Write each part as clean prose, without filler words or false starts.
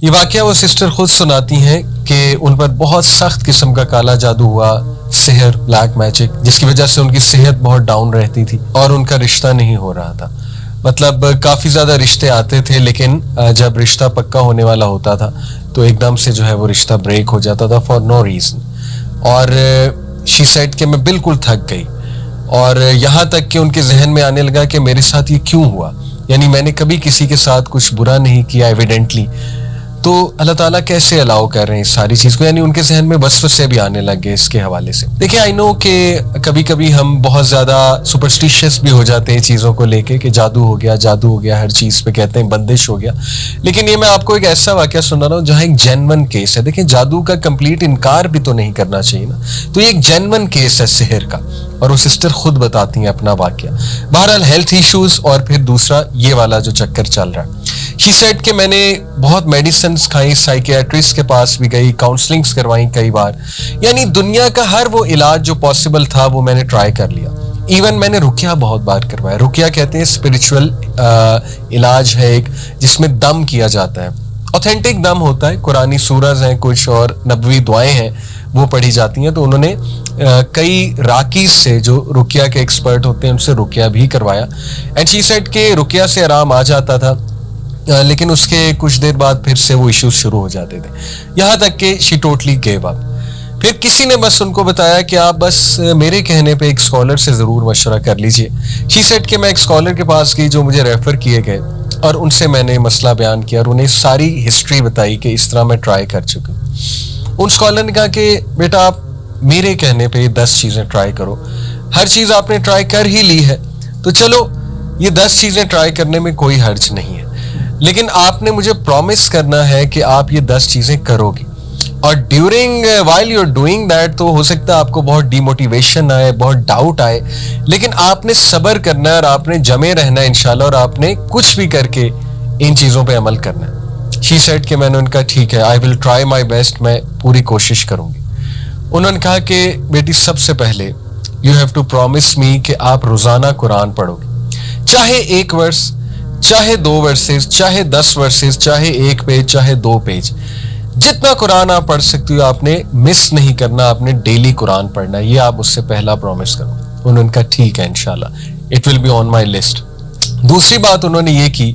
یہ واقعہ وہ سسٹر خود سناتی ہیں کہ ان پر بہت سخت قسم کا کالا جادو ہوا، سحر، بلیک میجک، جس کی وجہ سے ان کی صحت بہت ڈاؤن رہتی تھی اور ان کا رشتہ نہیں ہو رہا تھا. مطلب کافی زیادہ رشتے آتے تھے، لیکن جب رشتہ پکا ہونے والا ہوتا تھا تو ایک دم سے جو ہے وہ رشتہ بریک ہو جاتا تھا فار نو ریزن. اور شی سیڈ کہ میں بالکل تھک گئی، اور یہاں تک کہ ان کے ذہن میں آنے لگا کہ میرے ساتھ یہ کیوں ہوا، یعنی میں نے کبھی کسی کے ساتھ کچھ برا نہیں کیا ایویڈنٹلی، تو اللہ تعالیٰ کیسے الاؤ کر رہے ہیں اس ساری چیز کو. یعنی ان کے ذہن میں وسوسے بھی آنے لگ گئے اس کے حوالے سے. دیکھیں آئی نو کہ کبھی کبھی ہم بہت زیادہ سپرسٹیشیس بھی ہو جاتے ہیں چیزوں کو لے کے کہ جادو ہو گیا، ہر چیز پہ کہتے ہیں بندش ہو گیا. لیکن یہ میں آپ کو ایک ایسا واقعہ سنا رہا ہوں جہاں ایک جینون کیس ہے. دیکھیں جادو کا کمپلیٹ انکار بھی تو نہیں کرنا چاہیے نا، تو یہ ایک جینون کیس ہے سحر کا، اور وہ سسٹر خود بتاتی ہیں اپنا واقعہ. بہرحال ہیلتھ ایشوز اور پھر دوسرا یہ والا جو چکر چل رہا ہے. شی سیڈ کہ میں نے بہت میڈیسنز کھائی، سائیکیٹرسٹ کے پاس بھی گئی، کاؤنسلنگز کروائیں کئی بار، یعنی دنیا کا ہر وہ علاج جو پاسبل تھا وہ میں نے ٹرائی کر لیا. ایون میں نے رقیہ بہت بار کروایا. رقیہ کہتے ہیں اسپرچول علاج ہے ایک، جس میں دم کیا جاتا ہے، اوتھینٹک دم ہوتا ہے، قرآنی سورز ہیں کچھ اور نبوی دعائیں ہیں وہ پڑھی جاتی ہیں. تو انہوں نے کئی راکیز سے جو رقیہ کے ایکسپرٹ ہوتے ہیں ان سے رقیہ بھی کروایا. اینڈ شی سیڈ کہ رقیہ سے آرام آ جاتا تھا، لیکن اس کے کچھ دیر بعد پھر سے وہ ایشوز شروع ہو جاتے تھے، یہاں تک کہ شی ٹوٹلی گیو اپ. پھر کسی نے بس ان کو بتایا کہ آپ بس میرے کہنے پہ ایک اسکالر سے ضرور مشورہ کر لیجئے. شی سیڈ کہ میں ایک اسکالر کے پاس گئی جو مجھے ریفر کیے گئے، اور ان سے میں نے مسئلہ بیان کیا اور انہیں ساری ہسٹری بتائی کہ اس طرح میں ٹرائی کر چکا. ان اسکالر نے کہا کہ بیٹا آپ میرے کہنے پہ 10 چیزیں ٹرائی کرو، ہر چیز آپ نے ٹرائی کر ہی لی ہے تو چلو یہ 10 چیزیں ٹرائی کرنے میں کوئی حرج نہیں ہے، لیکن آپ نے مجھے پرومس کرنا ہے کہ آپ یہ 10 چیزیں کرو گی. اور during while you are doing that تو ہو سکتا ہے آپ کو بہت ڈی موٹیویشن آئے، بہت ڈاؤٹ آئے، لیکن آپ نے صبر کرنا ہے اور آپ نے جمے رہنا ہے انشاءاللہ، اور آپ نے کچھ بھی کر کے ان چیزوں پہ عمل کرنا ہے. شی سیڈ کہ میں نے ان کا ٹھیک ہے، آئی ول ٹرائی مائی بیسٹ، میں پوری کوشش کروں گی. انہوں نے کہا کہ بیٹی سب سے پہلے یو ہیو ٹو پرومس می کہ آپ روزانہ قرآن پڑھو گے، چاہے 1 ورس، چاہے 2 ورسز، چاہے 10 ورسز، چاہے 1 پیج، چاہے 2 پیج، جتنا قرآن آپ پڑھ سکتی ہو آپ نے مس نہیں کرنا، آپ نے ڈیلی قرآن پڑھنا ہے. یہ آپ اس سے پہلا پرومس کرو. انہوں نے کہا ٹھیک ہے انشاءاللہ، it will be on my list. دوسری بات انہوں نے یہ کی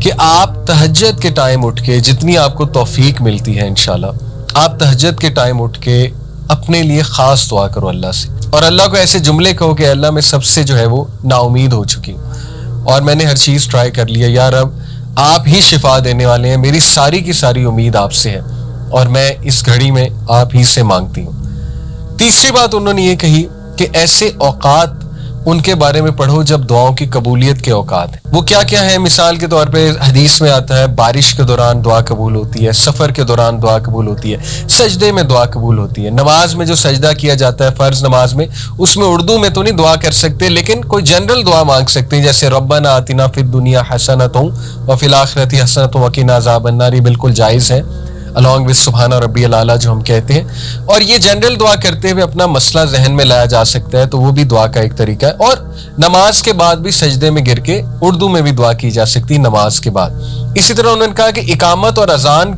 کہ آپ تہجد کے ٹائم اٹھ کے، جتنی آپ کو توفیق ملتی ہے انشاءاللہ، آپ تہجد کے ٹائم اٹھ کے اپنے لیے خاص دعا کرو اللہ سے، اور اللہ کو ایسے جملے کہو کہ اللہ میں سب سے جو ہے وہ نا امید ہو چکی ہوں اور میں نے ہر چیز ٹرائی کر لیا، یا رب آپ ہی شفا دینے والے ہیں، میری ساری کی ساری امید آپ سے ہے اور میں اس گھڑی میں آپ ہی سے مانگتی ہوں. تیسری بات انہوں نے یہ کہی کہ ایسے اوقات ان کے بارے میں پڑھو جب دعاؤں کی قبولیت کے اوقات ہیں. وہ کیا کیا ہیں؟ مثال کے طور پہ حدیث میں آتا ہے بارش کے دوران دعا قبول ہوتی ہے، سفر کے دوران دعا قبول ہوتی ہے، سجدے میں دعا قبول ہوتی ہے، نماز میں جو سجدہ کیا جاتا ہے فرض نماز میں، اس میں اردو میں تو نہیں دعا کر سکتے، لیکن کوئی جنرل دعا مانگ سکتے ہیں، جیسے ربنا آتنا فی الدنیا حسنۃ وفی الآخرۃ حسنۃ وقنا عذاب النار، یہ بالکل جائز ہے along with سبحان ربی الاعلیٰ جو ہم کہتے ہیں. اور یہ جنرل دعا کرتے ہوئے اپنا مسئلہ ذہن میں لایا جا سکتا ہے، تو وہ بھی دعا کا ایک طریقہ ہے. اور نماز کے بعد بھی سجدے میں گر کے اردو میں بھی دعا کی جا سکتی نماز کے بعد. اسی طرح انہوں نے کہا کہ اقامت اور اذان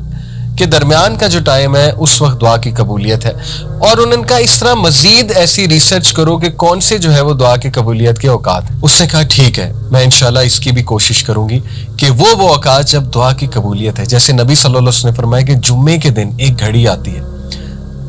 کے درمیان کا جو ٹائم ہے اس وقت دعا کی قبولیت ہے. اور انہوں نے کہا اس طرح مزید ایسی ریسرچ کرو کہ کون سے جو ہے وہ دعا کی قبولیت کے اوقات ہیں. اس نے کہا ٹھیک ہے، میں انشاءاللہ اس کی بھی کوشش کروں گی کہ وہ اوقات جب دعا کی قبولیت ہے، جیسے نبی صلی اللہ علیہ وسلم نے فرمایا کہ جمعے کے دن ایک گھڑی آتی ہے،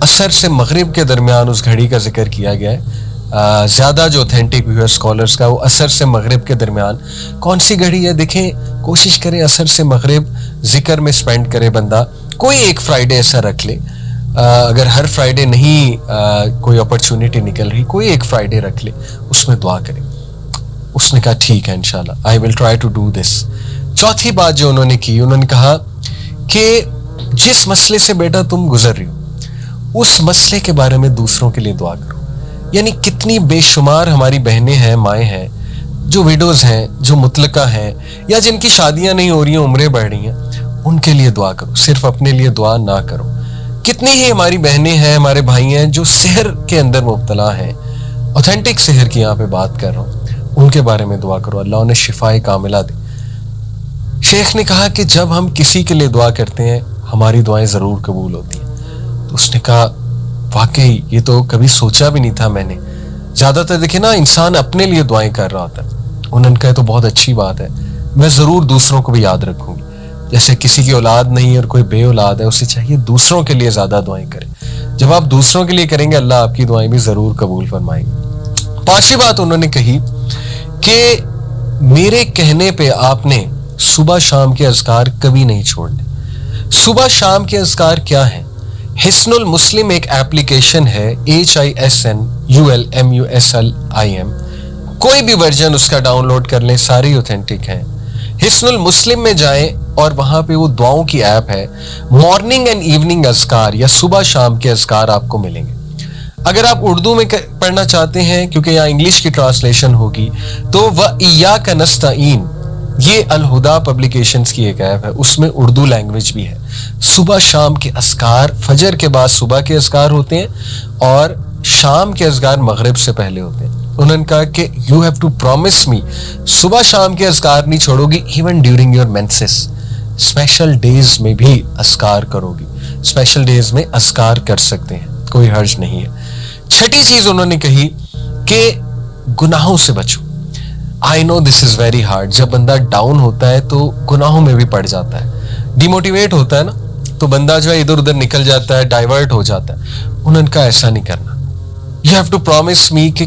عصر سے مغرب کے درمیان اس گھڑی کا ذکر کیا گیا ہے. زیادہ جو اوتھینٹک ویو ہے اسکالرس کا، وہ عصر سے مغرب کے درمیان کون سی گھڑی ہے. دیکھیں کوشش کریں عصر سے مغرب ذکر میں سپینڈ کرے بندہ. کوئی ایک فرائیڈے ایسا رکھ لے، اگر ہر فرائیڈے نہیں کوئی اپرچونٹی نکل رہی، کوئی ایک فرائیڈے رکھ لے، اس میں دعا کرے. اس نے کہا ٹھیک ہے انشاءاللہ I will try to do this. چوتھی بات جو انہوں نے کی، انہوں نے کہا کہ جس مسئلے سے بیٹا تم گزر رہی ہو اس مسئلے کے بارے میں دوسروں کے لیے دعا کرو. یعنی کتنی بے شمار ہماری بہنیں ہیں، مائیں ہیں جو ویڈوز ہیں، جو مطلقہ ہیں، یا جن کی شادیاں نہیں ہو رہی ہیں، عمریں بڑھ رہی ہیں، ان کے لیے دعا کرو، صرف اپنے لیے دعا نہ کرو. کتنی ہی ہماری بہنیں ہیں، ہمارے بھائی ہیں جو سحر کے اندر مبتلا ہیں، اوتھینٹک سحر کی یہاں پہ بات کر رہا ہوں، ان کے بارے میں دعا کرو، اللہ انہیں شفائے کاملہ دے. शेख ने कहा कि जब हम किसी के लिए दुआ करते हैं हमारी दुआएं ज़रूर कबूल होती हैं। तो उसने कहा वाकई ये तो कभी सोचा भी नहीं था मैंने। ज़्यादातर देखे ना इंसान अपने लिए दुआएं कर रहा होता है। उन्होंने कहा तो बहुत अच्छी बात है, मैं ज़रूर दूसरों को भी याद रखूंगी। जैसे किसी की औलाद नहीं और कोई बे औलाद है, उसे चाहिए दूसरों के लिए ज़्यादा दुआएं करें। जब आप दूसरों के लिए करेंगे अल्लाह आपकी दुआएं भी ज़रूर कबूल फरमाएंगे। पांचवी बात उन्होंने कही कि मेरे कहने पे आपने सुबह शाम के अज़कार कभी नहीं छोड़ने। सुबह शाम के अज़कार क्या हैं? हिस्नुल मुस्लिम एक एप्लीकेशन है, HISNULMUSLIM। कोई भी वर्जन उसका डाउनलोड कर लें, सारे ऑथेंटिक हैं। हिस्नुल मुस्लिम में जाएं और वहां पे वो दुआओं की ऐप है। मॉर्निंग एंड इवनिंग अज़कार या सुबह शाम के अज़कार आपको मिलेंगे। अगर आप उर्दू में पढ़ना चाहते हैं, क्योंकि यहाँ इंग्लिश की ट्रांसलेशन होगी, तो व इय्याका नस्तईन, ये अल हुदा पब्लिकेशंस की एक ऐप है, उसमें उर्दू लैंग्वेज भी है। सुबह शाम के अज़कार, फजर के बाद सुबह के अज़कार होते हैं और शाम के अज़कार मगरिब से पहले होते हैं। उन्होंने कहा कि you have to promise me, सुबह शाम के अज़कार नहीं छोड़ोगी, even during your menses. Special days में भी अज़कार करोगी, स्पेशल डेज में अज़कार कर सकते हैं, कोई हर्ज नहीं है। छठी चीज उन्होंने कही कि गुनाहों से बचो। I know this is very hard. जब बंदा डाउन होता है तो गुनाहों में भी पड़ जाता है, डिमोटिवेट होता है ना, तो बंदा जो है इधर उधर निकल जाता है, डाइवर्ट हो जाता है। उन्होंने कहा ऐसा नहीं करना। You have to promise me कि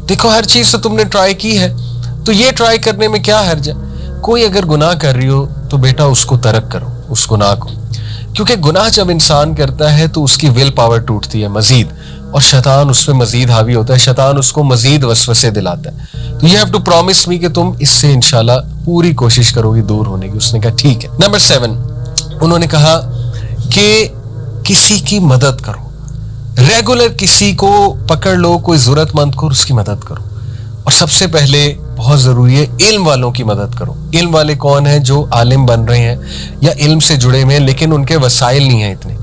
देखो हर चीज से तुमने ट्राई की है, तो ये ट्राई करने में क्या हर्ज है। कोई अगर गुनाह कर रही हो तो बेटा उसको तर्क करो, उस गुनाह को, क्योंकि गुनाह जब इंसान करता है तो उसकी विल पावर टूटती है मजीद, और शैतान उस पर मजीद हावी होता है, शैतान उसको मजीद वसवसे दिलाता है। तो you have to promise me कि तुम इससे इंशाल्लाह पूरी कोशिश करोगी दूर होने की। उसने कहा ठीक है। नंबर 7 उन्होंने कहा कि किसी की मदद करो, रेगुलर किसी को पकड़ लो, कोई जरूरतमंद को उसकी मदद करो। और सबसे पहले बहुत जरूरी है इल्म वालों की मदद करो। इल्म वाले कौन है? जो आलिम बन रहे हैं या इल्म से जुड़े हुए हैं लेकिन उनके वसाइल नहीं है इतने,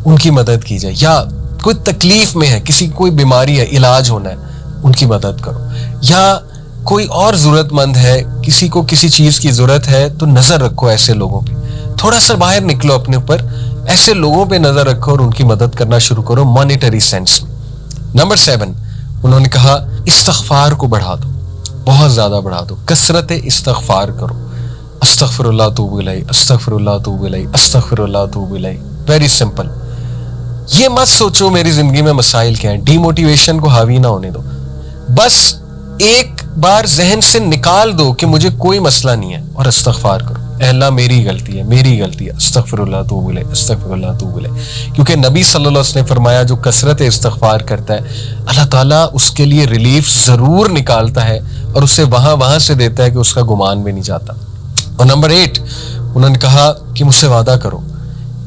उनकी मदद की जाए। या कोई तकलीफ में है, किसी कोई बीमारी है, इलाज होना है, उनकी मदद करो। या कोई और जरूरतमंद है, किसी को किसी चीज की जरूरत है, तो नजर रखो ऐसे लोगों पे। थोड़ा सा बाहर निकलो अपने ऊपर, ऐसे लोगों पे नजर रखो और उनकी मदद करना शुरू करो मॉनेटरी सेंस में। नंबर 7 उन्होंने कहा इस्तगफार को बढ़ा दो, बहुत ज्यादा बढ़ा दो, कसरत इस्तगफार करो। अस्तगफिरुल्लाह तूबु इलैहि, अस्तगफिरुल्लाह तूबु इलैहि, अस्तगफिरुल्लाह तूबु इलैहि। Very simple. ये मत सोचो मेरी जिंदगी में मसाइल क्या हैं, डीमोटिवेशन को हावी ना होने दो। बस एक बार जहन से निकाल दो कि मुझे कोई मसला नहीं है और इस्तगफार करो। ऐ अल्लाह मेरी गलती है, मेरी गलती है, अस्तगफिरुल्लाह तूबु इलैहि, अस्तगफिरुल्लाह तूबु इलैहि। क्योंकि नबी सल्लल्लाहु अलैहि वसल्लम ने फरमाया जो कसरत इस्तगफार करता है अल्लाह ताला उसके लिए रिलीफ जरूर निकालता है और उसे वहां से देता है कि उसका गुमान भी नहीं जाता। और नंबर 8 उन्होंने कहा कि मुझसे वादा करो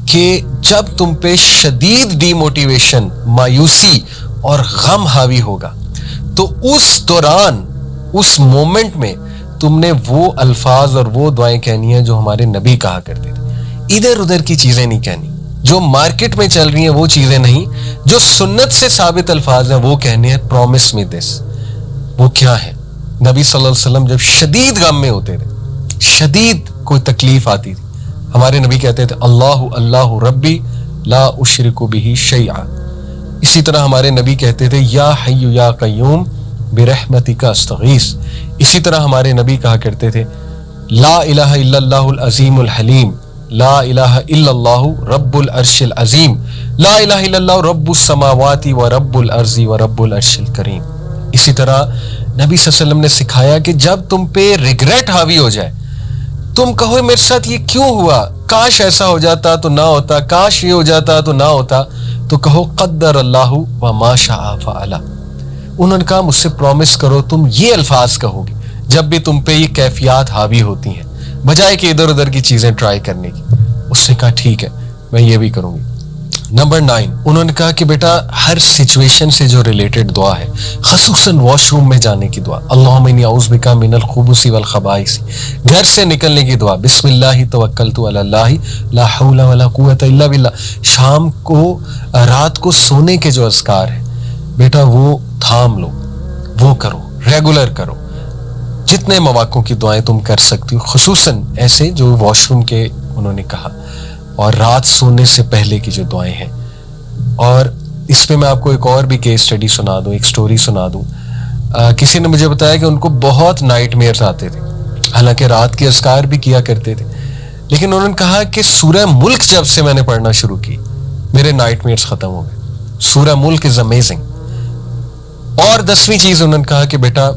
कि जब तुम पे शदीद डीमोटिवेशन, मायूसी और गम हावी होगा तो उस दौरान, उस मोमेंट में तुमने वो अल्फाज और वो दुआएं कहनी है जो हमारे नबी कहा करते थे। इधर उधर की चीजें नहीं कहनी, जो मार्केट में चल रही हैं वो चीजें नहीं, जो सुन्नत से साबित अल्फाज हैं वो कहने हैं। Promise me this. वो क्या है? नबी सल्लल्लाहु अलैहि वसल्लम जब शदीद गम में होते थे, शदीद कोई तकलीफ आती थी, हमारे नबी कहते थे अल्लाहु अल्लाहु रब्बी ला उशरिकु बिही शैआ। इसी तरह हमारे नबी कहते थे या हय्यु या कय्यूम बिरहमतिका अस्तगीस। इसी तरह हमारे नबी कहा करते थे ला इलाहा इल्लल्लाहुल अजीमुल हलीम, ला इलाहा इल्लल्लाहु रब्बुल अर्शिल अजीम, ला इलाहा इल्लल्लाहु रब्बुस समावाति व रब्बुल अर्ज़ि व रब्बुल अर्शिल करीम। इसी तरह नबी सल्लल्लाहु अलैहि वसल्लम ने सिखाया कि जब तुम पे रिग्रेट हावी हो जाए, तुम कहो मेरे साथ ये क्यों हुआ, काश ऐसा हो जाता तो ना होता, काश ये हो जाता तो ना होता, तो कहो कद्दर अल्लाहु व मा शाअ फअला। उन्होंने कहा मुझसे प्रॉमिस करो तुम ये अल्फाज कहोगे जब भी तुम पे ये कैफियत हावी होती हैं, बजाय कि इधर उधर की चीजें ट्राई करने की। उसने कहा ठीक है मैं ये भी करूंगी। नंबर 9 उन्होंने कहा कि बेटा हर सिचुएशन से जो रिलेटेड दुआ है, खसूसन वॉशरूम में जाने की दुआ, अल्लाहुम्मा इन्नी अऊज़ु बिका मिनल खुबुसी वल खबाइसी, घर से निकलने की दुआ, बिस्मिल्लाहि तवक्कलतु अलल्लाहि ला हौला वला कुव्वता इल्ला बिल्लाह। शाम को, रात को सोने के जो अज़कार है बेटा वो थाम लो, वो करो, रेगुलर करो। जितने मौक़ों की दुआएं तुम कर सकती हो, खुसूसन ऐसे जो वॉशरूम के उन्होंने कहा, और रात सोने से पहले की जो दुआएं हैं। और इस पे मैं आपको एक और भी केस स्टडी सुना दूं, एक स्टोरी सुना दूं। किसी ने मुझे बताया कि उनको बहुत नाइटमेयर्स आते थे, हालांकि रात के अज़कार भी किया करते थे, लेकिन उन्होंने कहा कि सूरह मुल्क जब से मैंने पढ़ना शुरू की मेरे नाइटमेयर्स खत्म हो गए। सूरह मुल्क इज अमेजिंग। और 10वीं चीज उन्होंने कहा कि बेटा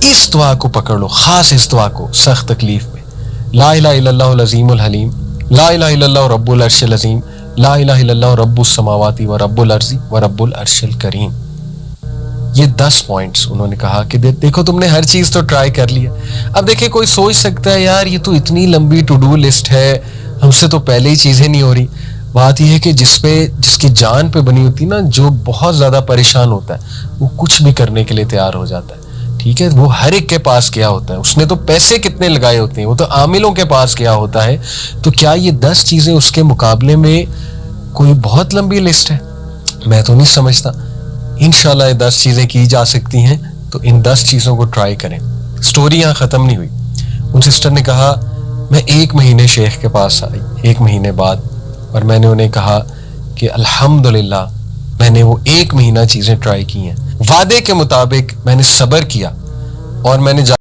इस दुआ को पकड़ लो, खास इस दुआ को सख्त तकलीफ में, ला इलाहा इल्लल्लाहुल अज़ीमुल हलीम, ला इलाहा इल्लल्लाहु रब्बुल अर्शिल अज़ीम, ला इलाहा इल्लल्लाहु रब्बुस समावाति व रब्बुल अर्ज़ि व रब्बुल अर्शिल करीम। ये 10 पॉइंट्स उन्होंने कहा कि देखो तुमने हर चीज तो ट्राई कर लिया। अब देखिए कोई सोच सकता है यार ये तो इतनी लंबी टू डू लिस्ट है, हमसे तो पहले ही चीजें नहीं हो रही। बात यह है कि जिसकी जान पे बनी होती ना, जो बहुत ज्यादा परेशान होता है, वो कुछ भी करने के लिए तैयार हो जाता है। ठीक है, वो हर एक के पास गया होता है, उसने तो पैसे कितने लगाए होते हैं, वो तो आमिलों के पास गया होता है। तो क्या ये 10 चीजें उसके मुकाबले में कोई बहुत लंबी लिस्ट है? मैं तो नहीं समझता। इंशाल्लाह ये 10 चीजें की जा सकती हैं, तो इन 10 चीजों को ट्राई करें। स्टोरी यहाँ खत्म नहीं हुई। उन सिस्टर ने कहा मैं 1 महीने शेख के पास आई, 1 महीने बाद, और मैंने उन्हें कहा कि अल्हम्दुलिल्लाह मैंने वो 1 महीना चीजें ट्राई की हैं, वादे के मुताबिक मैंने सब्र किया, और मैंने